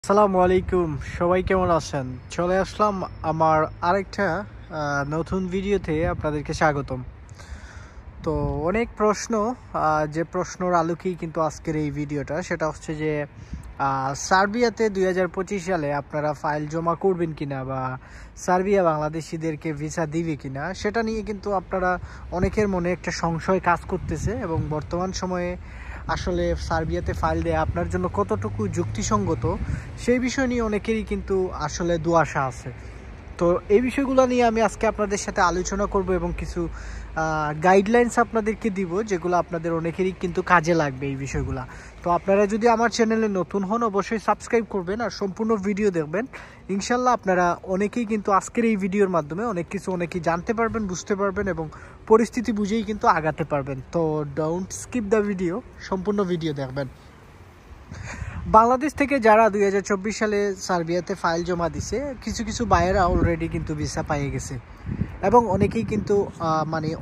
আসসালামু আলাইকুম, সবাই কেমন আছেন? চলে আসলাম আমার আরেকটা নতুন ভিডিওতে আপনাদেরকে স্বাগতম। তো অনেক প্রশ্ন, যে প্রশ্নর আলোকেই কিন্তু আজকের এই ভিডিওটা, সেটা হচ্ছে যে সার্বিয়াতে 2025 সালে আপনারা ফাইল জমা করবেন কিনা বা সার্বিয়া বাংলাদেশিদেরকে ভিসা দিবে কিনা, সেটা নিয়ে কিন্তু আপনারা অনেকের মনে একটা সংশয় কাজ করতেছে। এবং বর্তমান সময়ে আসলে সার্বিয়াতে ফাইল দেয়া আপনার জন্য কতটুকু যুক্তিসঙ্গত, সেই বিষয় নিয়ে অনেকেরই কিন্তু আসলে দুআশা আছে। তো এই বিষয়গুলো নিয়ে আমি আজকে আপনাদের সাথে আলোচনা করব এবং কিছু গাইডলাইন্স আপনাদেরকে দিব, যেগুলো আপনাদের অনেকেরই কিন্তু কাজে লাগবে এই বিষয়গুলো। তো আপনারা যদি আমার চ্যানেলে নতুন হন, অবশ্যই সাবস্ক্রাইব করবেন আর সম্পূর্ণ ভিডিও দেখবেন। ইনশাল্লাহ আপনারা অনেকেই কিন্তু আজকের এই ভিডিওর মাধ্যমে অনেকেই জানতে পারবেন, বুঝতে পারবেন এবং পরিস্থিতি বুঝেই কিন্তু আগাতে পারবেন। তো ডোন্ট স্কিপ দ্য ভিডিও, সম্পূর্ণ ভিডিও দেখবেন। বাংলাদেশ থেকে যারা 2024 সালে সার্বিয়াতে ফাইল জমা দিছে, কিছু কিছু বায়েরা অলরেডি কিন্তু ভিসা পেয়ে গেছে এবং অনেকেই কিন্তু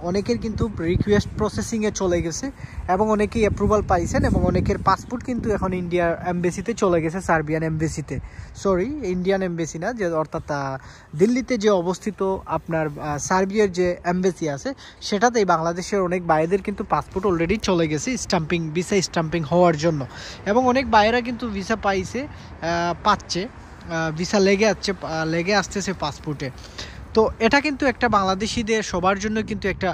অনেকের কিন্তু রিকোয়েস্ট প্রসেসিংয়ে চলে গেছে এবং অনেকেই অ্যাপ্রুভাল পাইছেন এবং অনেকের পাসপোর্ট কিন্তু এখন ইন্ডিয়ার এমবেসিতে চলে গেছে, সার্বিয়ান এমবেসিতে। ইন্ডিয়ান এমবেসি না, যে অর্থাৎ দিল্লিতে যে অবস্থিত আপনার সার্বিয়ার যে এমবেসি আছে, সেটাতেই বাংলাদেশের অনেক ভাইদের কিন্তু পাসপোর্ট অলরেডি চলে গেছে ভিসা স্টাম্পিং হওয়ার জন্য। এবং অনেক ভাইয়েরা কিন্তু ভিসা পাচ্ছে, ভিসা লেগে আসতেছে পাসপোর্টে। তো এটা কিন্তু একটা বাংলাদেশিদের সবার জন্য কিন্তু একটা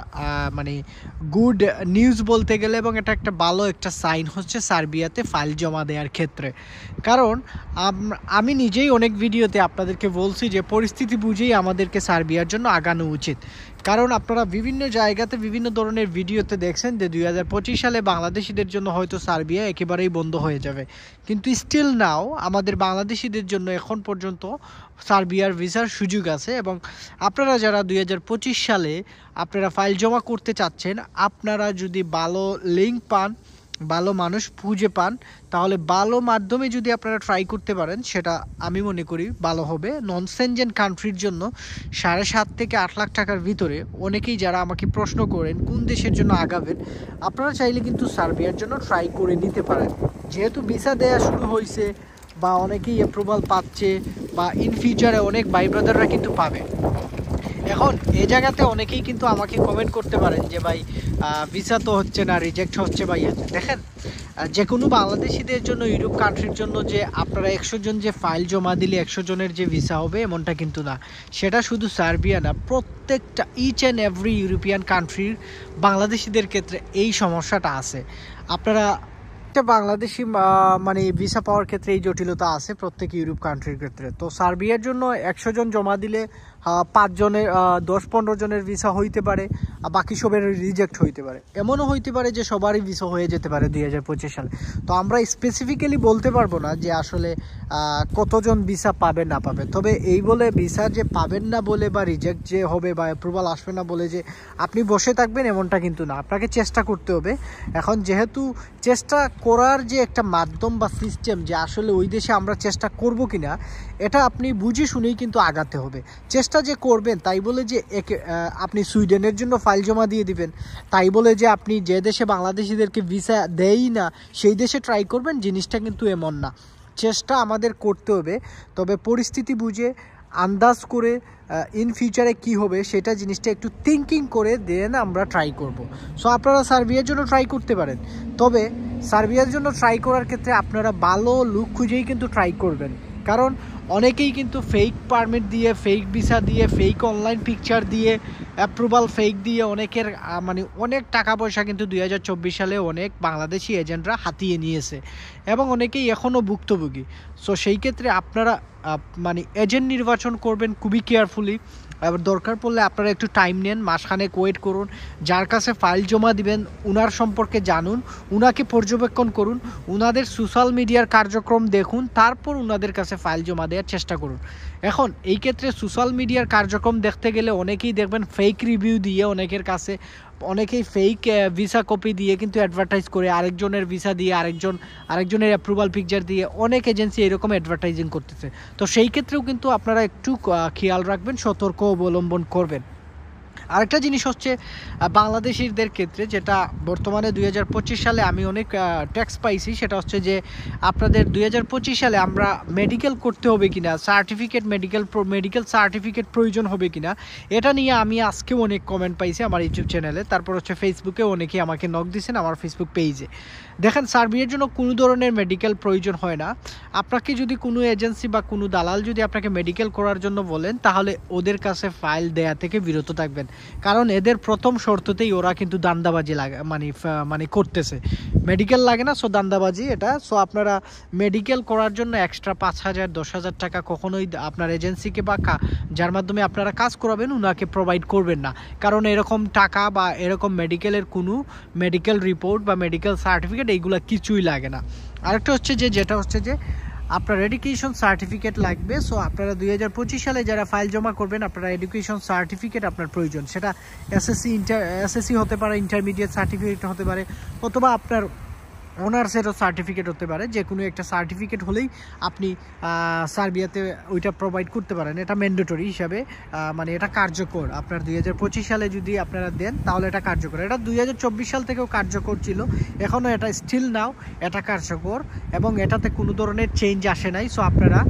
গুড নিউজ বলতে গেলে, এবং এটা একটা ভালো একটা সাইন হচ্ছে সার্বিয়াতে ফাইল জমা দেওয়ার ক্ষেত্রে। কারণ আমি নিজেই অনেক ভিডিওতে আপনাদেরকে বলছি যে পরিস্থিতি বুঝেই আমাদেরকে সার্বিয়ার জন্য আগানো উচিত। কারণ আপনারা বিভিন্ন জায়গাতে বিভিন্ন ধরনের ভিডিওতে দেখছেন যে 2025 সালে বাংলাদেশিদের জন্য হয়তো সার্বিয়া একেবারেই বন্ধ হয়ে যাবে, কিন্তু স্টিল নাও আমাদের বাংলাদেশিদের জন্য এখন পর্যন্ত সার্বিয়ার ভিসার সুযোগ আছে। এবং আপনারা যারা 2025 সালে আপনারা ফাইল জমা করতে চাচ্ছেন, আপনারা যদি ভালো লিঙ্ক পান, ভালো মানুষ খুঁজে পান, তাহলে ভালো মাধ্যমে যদি আপনারা ট্রাই করতে পারেন, সেটা আমি মনে করি ভালো হবে। নন সেনজেন কান্ট্রির জন্য 7.5 থেকে 8 লাখ টাকার ভিতরে অনেকেই যারা আমাকে প্রশ্ন করেন কোন দেশের জন্য আগাবেন, আপনারা চাইলে কিন্তু সার্বিয়ার জন্য ট্রাই করে নিতে পারেন। যেহেতু ভিসা দেয়া শুরু হয়েছে বা অনেকেই অ্যাপ্রুভাল পাচ্ছে বা ইন ফিউচারে অনেক ভাই ব্রাদাররা কিন্তু পাবে। এখন এই জায়গাতে অনেকেই কিন্তু আমাকে কমেন্ট করতে পারেন যে ভাই ভিসা তো হচ্ছে না, রিজেক্ট হচ্ছে বা দেখেন, যে কোনো বাংলাদেশিদের জন্য ইউরোপ কান্ট্রির জন্য যে আপনারা 100 জন যে ফাইল জমা দিলে 100 জনের যে ভিসা হবে এমনটা কিন্তু না। সেটা শুধু সার্বিয়া না, প্রত্যেকটা ইচ অ্যান্ড এভরি ইউরোপিয়ান কান্ট্রির বাংলাদেশিদের ক্ষেত্রে এই সমস্যাটা আছে। আপনারা বাংলাদেশি ভিসা পাওয়ার ক্ষেত্রে এই জটিলতা আছে প্রত্যেক ইউরোপ কান্ট্রির ক্ষেত্রে। তো সার্বিয়ার জন্য 100 জন জমা দিলে 5 জনের 10-15 জনের ভিসা হইতে পারে, বাকি সবের রিজেক্ট হইতে পারে। এমনও হইতে পারে যে সবারই ভিসা হয়ে যেতে পারে 2025 সালে। তো আমরা স্পেসিফিক্যালি বলতে পারবো না যে আসলে কতজন ভিসা পাবে না পাবে। তবে এই বলে ভিসা যে পাবেন না বলে বা রিজেক্ট যে হবে বা অ্যাপ্রুভাল আসবে না বলে যে আপনি বসে থাকবেন এমনটা কিন্তু না, আপনাকে চেষ্টা করতে হবে। এখন যেহেতু চেষ্টা করার যে একটা মাধ্যম বা সিস্টেম, যে আসলে ওই দেশে আমরা চেষ্টা করব কিনা, এটা আপনি বুঝে শুনেই কিন্তু আগাতে হবে। চেষ্টা যে করবেন তাই বলে যে আপনি সুইডেনের জন্য ফাইল জমা দিয়ে দিবেন, তাই বলে যে আপনি যে দেশে বাংলাদেশিদেরকে ভিসা দেয়ই না সেই দেশে ট্রাই করবেন, জিনিসটা কিন্তু এমন না। চেষ্টা আমাদের করতে হবে, তবে পরিস্থিতি বুঝে আন্দাজ করে ইন ফিউচারে কি হবে সেটা জিনিসটা একটু থিঙ্কিং করে দেন আমরা ট্রাই করব। সো আপনারা সার্বিয়ার জন্য ট্রাই করতে পারেন, তবে সার্বিয়ার জন্য ট্রাই করার ক্ষেত্রে আপনারা ভালো লুক খুঁজেই কিন্তু ট্রাই করবেন। কারণ অনেকেই কিন্তু ফেক পারমিট দিয়ে, ফেক ভিসা দিয়ে, ফেক অনলাইন পিকচার দিয়ে, অ্যাপ্রুভাল ফেক দিয়ে অনেকের অনেক টাকা পয়সা কিন্তু 2024 সালে অনেক বাংলাদেশি এজেন্টরা হাতিয়ে নিয়েছে এবং অনেকেই এখনও ভুক্তভোগী। সো সেই ক্ষেত্রে আপনারা এজেন্ট নির্বাচন করবেন খুবই কেয়ারফুলি। আবার দরকার পড়লে আপনারা একটু টাইম নেন, মাসখানেক ওয়েট করুন, যার কাছে ফাইল জমা দিবেন উনার সম্পর্কে জানুন, উনাকে পর্যবেক্ষণ করুন, উনাদের সোশ্যাল মিডিয়ার কার্যক্রম দেখুন, তারপর উনাদের কাছে ফাইল জমা দেওয়ার চেষ্টা করুন। এখন এই ক্ষেত্রে সোশ্যাল মিডিয়ার কার্যক্রম দেখতে গেলে অনেকেই দেখবেন ফেক রিভিউ দিয়ে, অনেকেই ফেক ভিসা কপি দিয়ে কিন্তু অ্যাডভার্টাইজ করে, আরেকজনের ভিসা দিয়ে, আরেকজনের অ্যাপ্রুভাল পিকচার দিয়ে অনেক এজেন্সি এরকম অ্যাডভার্টাইজিং করতেছে। তো সেই ক্ষেত্রেও কিন্তু আপনারা একটু খেয়াল রাখবেন, সতর্ক অবলম্বন করবেন। আরেকটা জিনিস হচ্ছে বাংলাদেশিদের ক্ষেত্রে, যেটা বর্তমানে 2025 সালে আমি অনেক ট্যাক্স পাইছি, সেটা হচ্ছে যে আপনাদের 2025 সালে আমরা মেডিকেল করতে হবে কিনা, মেডিকেল সার্টিফিকেট প্রয়োজন হবে কিনা, এটা নিয়ে আমি আজকেও অনেক কমেন্ট পাইছি আমার ইউটিউব চ্যানেলে। তারপর হচ্ছে ফেসবুকে অনেকেই আমাকে নক দিয়েছেন আমার ফেসবুক পেজে। দেখেন, সার্বিয়ার জন্য কোনো ধরনের মেডিকেল প্রয়োজন হয় না। আপনাকে যদি কোনো এজেন্সি বা কোনো দালাল যদি আপনাকে মেডিকেল করার জন্য বলেন, তাহলে ওদের কাছে ফাইল দেয়া থেকে বিরত থাকবেন। কারণ এদের প্রথম শর্ততেই ওরা কিন্তু দান্দাবাজি মানে করতেছে, মেডিকেল লাগে না, সো দান্দাবাজি এটা। সো আপনারা মেডিকেল করার জন্য এক্সট্রা 5,000 10,000 টাকা কখনোই আপনার এজেন্সিকে বা যার মাধ্যমে আপনারা কাজ করাবেন ওনাকে প্রোভাইড করবেন না। কারণ এরকম টাকা বা এরকম মেডিকেলের কোনো মেডিকেল রিপোর্ট বা মেডিকেল সার্টিফিকেট এইগুলো কিছুই লাগে না। আরেকটা হচ্ছে যেটা হচ্ছে যে আপনার এডুকেশন সার্টিফিকেট লাগবে। সো আপনারা 2025 সালে যারা ফাইল জমা করবেন, আপনারা এডুকেশন সার্টিফিকেট আপনার প্রয়োজন। সেটা এসএসসি হতে পারে, ইন্টারমিডিয়েট সার্টিফিকেট হতে পারে, অথবা আপনার অনার্সেরও সার্টিফিকেট হতে পারে। যে কোনো একটা সার্টিফিকেট হলেই আপনি সার্বিয়াতে ওইটা প্রোভাইড করতে পারেন। এটা ম্যান্ডেটরি হিসাবে, মানে এটা কার্যকর। আপনার 2025 সালে যদি আপনারা দেন তাহলে এটা কার্যকর। এটা 2024 সাল থেকেও কার্যকর ছিল, এখনও এটা স্টিল নাও এটা কার্যকর, এবং এটাতে কোনো ধরনের চেঞ্জ আসে নাই। সো আপনারা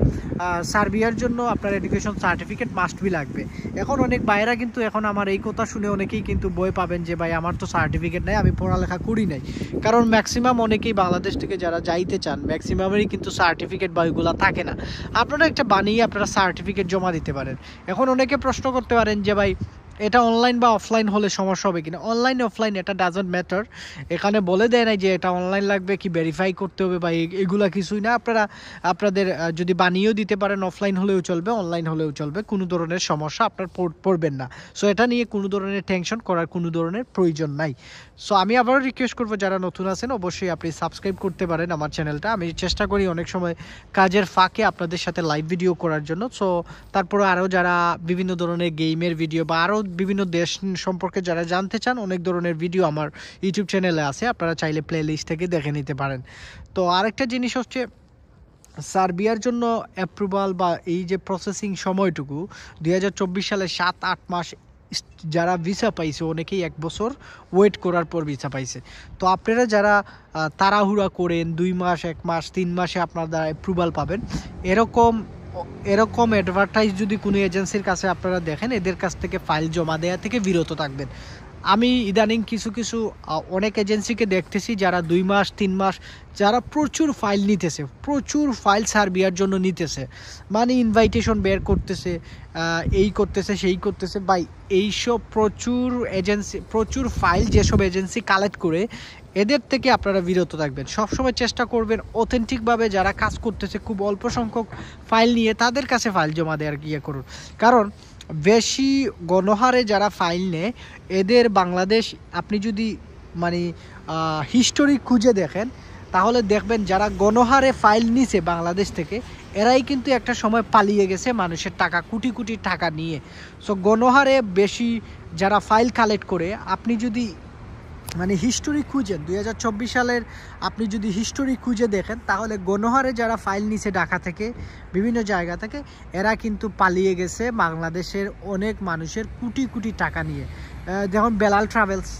সার্বিয়ার জন্য আপনার এডুকেশন সার্টিফিকেট মাস্ট বি লাগবে। এখন অনেক ভাইয়েরা কিন্তু এখন আমার এই কথা শুনে অনেকেই কিন্তু ভয় পাবেন যে ভাই আমার তো সার্টিফিকেট নেই, আমি পড়ালেখা করি নাই। কারণ ম্যাক্সিমাম অনেকেই বাংলাদেশ থেকে যারা যাইতে চান ম্যাক্সিমামেরই কিন্তু সার্টিফিকেট বা ওইগুলো থাকে না। আপনারা একটা বানিয়ে আপনারা সার্টিফিকেট জমা দিতে পারেন। এখন অনেকে প্রশ্ন করতে পারেন যে ভাই এটা অনলাইন বা অফলাইন হলে সমস্যা হবে কিনা। অনলাইন অফলাইন এটা ডাজন্ট ম্যাটার, এখানে বলে দেয় নাই যে এটা অনলাইন লাগবে কি ভেরিফাই করতে হবে বা এগুলা কিছুই না। আপনারা আপনাদের যদি বানিয়েও দিতে পারেন, অফলাইন হলেও চলবে অনলাইন হলেও চলবে, কোনো ধরনের সমস্যা আপনার পড়বেন না। সো এটা নিয়ে কোনো ধরনের টেনশন করার কোনো ধরনের প্রয়োজন নাই। সো আমি আবারও রিকোয়েস্ট করবো যারা নতুন আছেন অবশ্যই আপনি সাবস্ক্রাইব করতে পারেন আমার চ্যানেলটা। আমি চেষ্টা করি অনেক সময় কাজের ফাঁকে আপনাদের সাথে লাইভ ভিডিও করার জন্য। সো তারপরে আরও যারা বিভিন্ন ধরনের গেমের ভিডিও বা আরও বিভিন্ন দেশ সম্পর্কে যারা জানতে চান, অনেক ধরনের ভিডিও আমার ইউটিউব চ্যানেলে আছে, আপনারা চাইলে প্লে লিস্ট থেকে দেখে নিতে পারেন। তো আরেকটা জিনিস হচ্ছে সার্বিয়ার জন্য অ্যাপ্রুভাল বা এই যে প্রসেসিং সময়টুকু 2024 সালে 7-8 মাস যারা ভিসা পাইছে অনেকেই 1 বছর ওয়েট করার পর ভিসা পাইছে। তো আপনারা যারা তাড়াহুড়া করেন 2 মাস 1 মাস 3 মাসে আপনারা অ্যাপ্রুভাল পাবেন, এরকম অ্যাডভার্টাইজ যদি কোনো এজেন্সির কাছে আপনারা দেখেন, এদের কাছ থেকে ফাইল জমা দেওয়া থেকে বিরত থাকবেন। আমি ইদানিং কিছু অনেক এজেন্সিকে দেখতেছি যারা 2 মাস 3 মাস যারা প্রচুর ফাইল নিতেছে, প্রচুর ফাইল সার্বিয়ার জন্য নিতেছে, মানে ইনভাইটেশন বের করতেছে, এই করতেছে সেই করতেছে। ভাই এইসব প্রচুর ফাইল যেসব এজেন্সি কালেক্ট করে, এদের থেকে আপনারা বিরত থাকবেন। সবসময় চেষ্টা করবেন অথেন্টিকভাবে যারা কাজ করতেছে খুব অল্প সংখ্যক ফাইল নিয়ে তাদের কাছে ফাইল জমা দেওয়ার করুন। কারণ বেশি গণহারে যারা ফাইল নেয় এদের বাংলাদেশ, আপনি যদি মানে হিস্টোরি খুঁজে দেখেন তাহলে দেখবেন যারা গণহারে ফাইল নিছে বাংলাদেশ থেকে, এরাই কিন্তু একটা সময় পালিয়ে গেছে মানুষের টাকা, কোটি কোটি টাকা নিয়ে। সো গণহারে বেশি যারা ফাইল কালেক্ট করে, আপনি যদি মানে হিস্টোরি খুঁজেন 2024 সালের আপনি যদি হিস্টোরি খুঁজে দেখেন, তাহলে গণহারে যারা ফাইল নিছে ঢাকা থেকে বিভিন্ন জায়গা থেকে, এরা কিন্তু পালিয়ে গেছে বাংলাদেশের অনেক মানুষের কোটি কোটি টাকা নিয়ে। যেমন বেলাল ট্রাভেলস,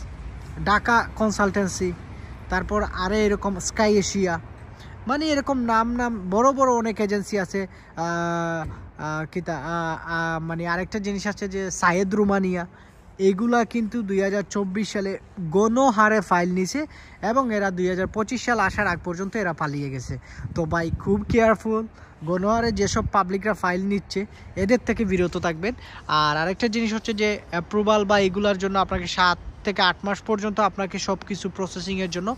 ঢাকা কনসালটেন্সি, তারপর আরে এরকম স্কাই এশিয়া, মানে এরকম নাম বড় বড় অনেক এজেন্সি আছে। মানে আরেকটা জিনিস আছে যে সায়েদ রুমানিয়া, এগুলা কিন্তু 2024 সালে গণহারে ফাইল নিছে এবং এরা 2025 সাল আসার আগ পর্যন্ত এরা পালিয়ে গেছে। তো ভাই খুব কেয়ারফুল, গণহারে যেসব পাবলিকরা ফাইল নিচ্ছে এদের থেকে বিরত থাকবেন। আর আরেকটা জিনিস হচ্ছে যে অ্যাপ্রুভাল বা এগুলার জন্য আপনাকে 7 থেকে 8 মাস পর্যন্ত আপনাকে সব কিছু প্রসেসিংয়ের জন্য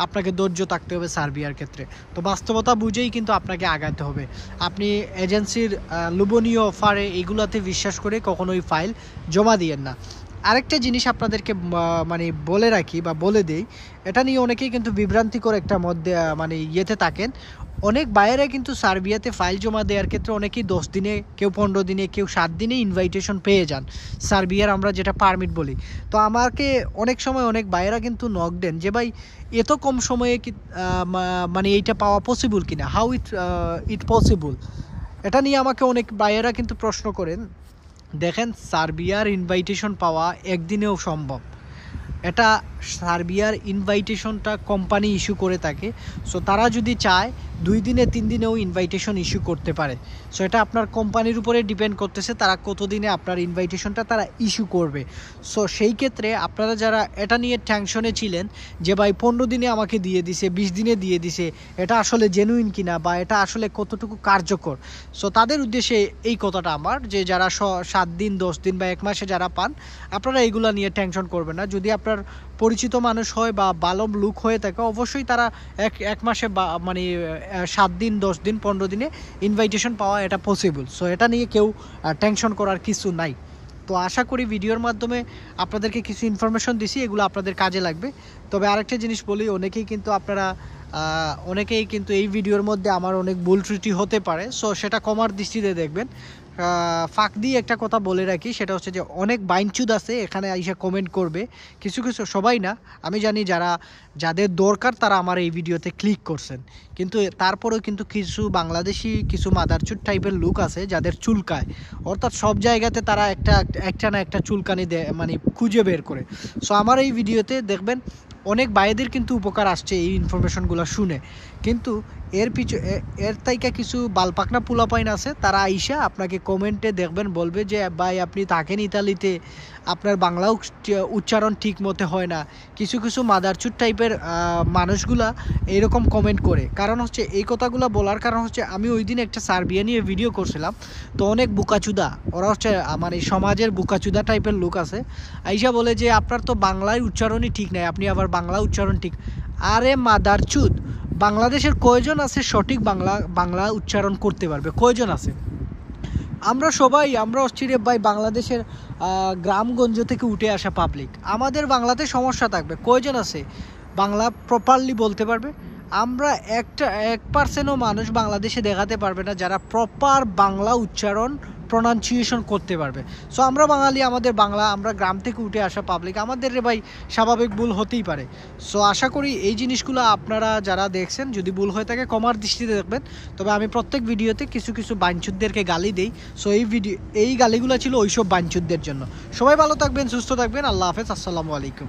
আপনাকে ধৈর্য থাকতে হবে সার্বিয়ার ক্ষেত্রে। তো বাস্তবতা বুঝেই কিন্তু আপনাকে আগাতে হবে। আপনি এজেন্সির লোভনীয় অফারে এগুলাতে বিশ্বাস করে কখনোই ফাইল জমা দিয়েন না। আরেকটা জিনিস আপনাদেরকে মানে বলে রাখি বা বলে দেই, এটা নিয়ে অনেকেই কিন্তু বিভ্রান্তিকর একটা মধ্যে মানে ইয়েতে থাকেন। অনেক বাইরে কিন্তু সার্বিয়াতে ফাইল জমা দেওয়ার ক্ষেত্রে অনেকেই 10 দিনে, কেউ 15 দিনে, কেউ 7 দিনে ইনভাইটেশন পেয়ে যান, সার্বিয়ার আমরা যেটা পারমিট বলি। তো আমাকে অনেক সময় অনেক বাইরা কিন্তু নক দেন যে ভাই এত কম সময়ে কি মানে এইটা পাওয়া পসিবল কিনা, হাউ ইট পসিবল। এটা নিয়ে আমাকে অনেক বাইরা কিন্তু প্রশ্ন করেন দেখেন সার্বিয়ার ইনভাইটেশন পাওয়া একদিনেও সম্ভব। এটা সার্বিয়ার ইনভাইটেশনটা কোম্পানি ইস্যু করে থাকে। সো তারা যদি চায় 2 দিনে 3 দিনেও ইনভাইটেশন ইস্যু করতে পারে। সো এটা আপনার কোম্পানির উপরে ডিপেন্ড করতেছে তারা কতদিনে আপনার ইনভাইটেশনটা তারা ইস্যু করবে। সো সেই ক্ষেত্রে আপনারা যারা এটা নিয়ে টেনশনে ছিলেন যে ভাই 15 দিনে আমাকে দিয়ে দিছে, 20 দিনে দিয়ে দিছে, এটা আসলে জেনুইন কিনা বা এটা আসলে কতটুকু কার্যকর, সো তাদের উদ্দেশ্যে এই কথাটা আমার, যে যারা 7 দিন 10 দিন বা 1 মাসে যারা পান, আপনারা এইগুলো নিয়ে টেনশন করবেন না। যদি আপনার পরিচিত মানুষ হয় বা ভালো লুক হয়ে থাকে, অবশ্যই তারা এক মাসে বা মানে 7 দিন 10 দিন 15 দিনে ইনভাইটেশন পাওয়া এটা পসিবল। সো এটা নিয়ে কেউ টেনশন করার কিছু নাই। তো আশা করি ভিডিওর মাধ্যমে আপনাদেরকে কিছু ইনফরমেশন দিছি, এগুলো আপনাদের কাজে লাগবে। তবে আরেকটা জিনিস বলি, অনেকেই কিন্তু এই ভিডিওর মধ্যে আমার অনেক ভুল ত্রুটি হতে পারে, সো সেটা কমার দৃষ্টিতে দেখবেন। ফাঁক দিয়ে একটা কথা বলে রাখি, সেটা হচ্ছে যে অনেক বাইনচুদ আছে এখানে আইসা কমেন্ট করবে, কিছু সবাই না, আমি জানি যাদের দরকার তারা আমার এই ভিডিওতে ক্লিক করছেন, কিন্তু তারপরেও কিন্তু কিছু বাংলাদেশি কিছু মাদারচুদ টাইপের লোক আছে যাদের চুলকায়, অর্থাৎ সব জায়গাতে তারা একটা না একটা চুলকানি মানে খুঁজে বের করে। সো আমার এই ভিডিওতে দেখবেন অনেক ভাইদের কিন্তু উপকার আসছে এই ইনফরমেশনগুলো শুনে, কিন্তু এর তাইকা কিছু বালপাকনা পোলাপাইন আছে, তারা আইসা আপনাকে কমেন্টে দেখবেন বলবে যে ভাই আপনি থাকেন ইতালিতে, আপনার বাংলা উচ্চারণ ঠিক মতো হয় না। কিছু মাদারচুদ টাইপের মানুষগুলা এইরকম কমেন্ট করে। কারণ হচ্ছে এই কথাগুলো বলার কারণ হচ্ছে আমি ওই দিন একটা সার্বিয়া নিয়ে ভিডিও করছিলাম, তো অনেক বুকাচুদা, ওরা হচ্ছে মানে সমাজের বুকাচুদা টাইপের লোক আছে, আইসা বলে যে আপনার তো বাংলায় উচ্চারণই ঠিক নাই, আপনি আবার বাংলা উচ্চারণ ঠিক। আরে মাদারচুদ, বাংলাদেশের কয়জন আছে সঠিক বাংলা উচ্চারণ করতে পারবে? কয়জন আছে? আমরা হচ্ছে ভাই বাংলাদেশের গ্রামগঞ্জ থেকে উঠে আসা পাবলিক, আমাদের বাংলাতে সমস্যা থাকবে। কয়জন আছে বাংলা প্রপারলি বলতে পারবে? আমরা 1% মানুষ বাংলাদেশে দেখাতে পারবে না যারা প্রপার বাংলা উচ্চারণ প্রনাউন্সিয়েশন করতে পারবে। সো আমরা বাঙালি, আমাদের বাংলা, আমরা গ্রাম থেকে উঠে আসা পাবলিক, আমাদের ভাই স্বাভাবিক ভুল হতেই পারে। সো আশা করি এই জিনিসগুলো আপনারা যারা দেখছেন, যদি ভুল হয়ে থাকে কমার দৃষ্টিতে দেখবেন। তবে আমি প্রত্যেক ভিডিওতে কিছু বাঞ্চুদদেরকে গালি দেই। সো এই গালিগুলো ছিল ওইসব বাঞ্চুদদের জন্য। সবাই ভালো থাকবেন, সুস্থ থাকবেন, আল্লাহ হাফেজ, আসসালামু আলাইকুম।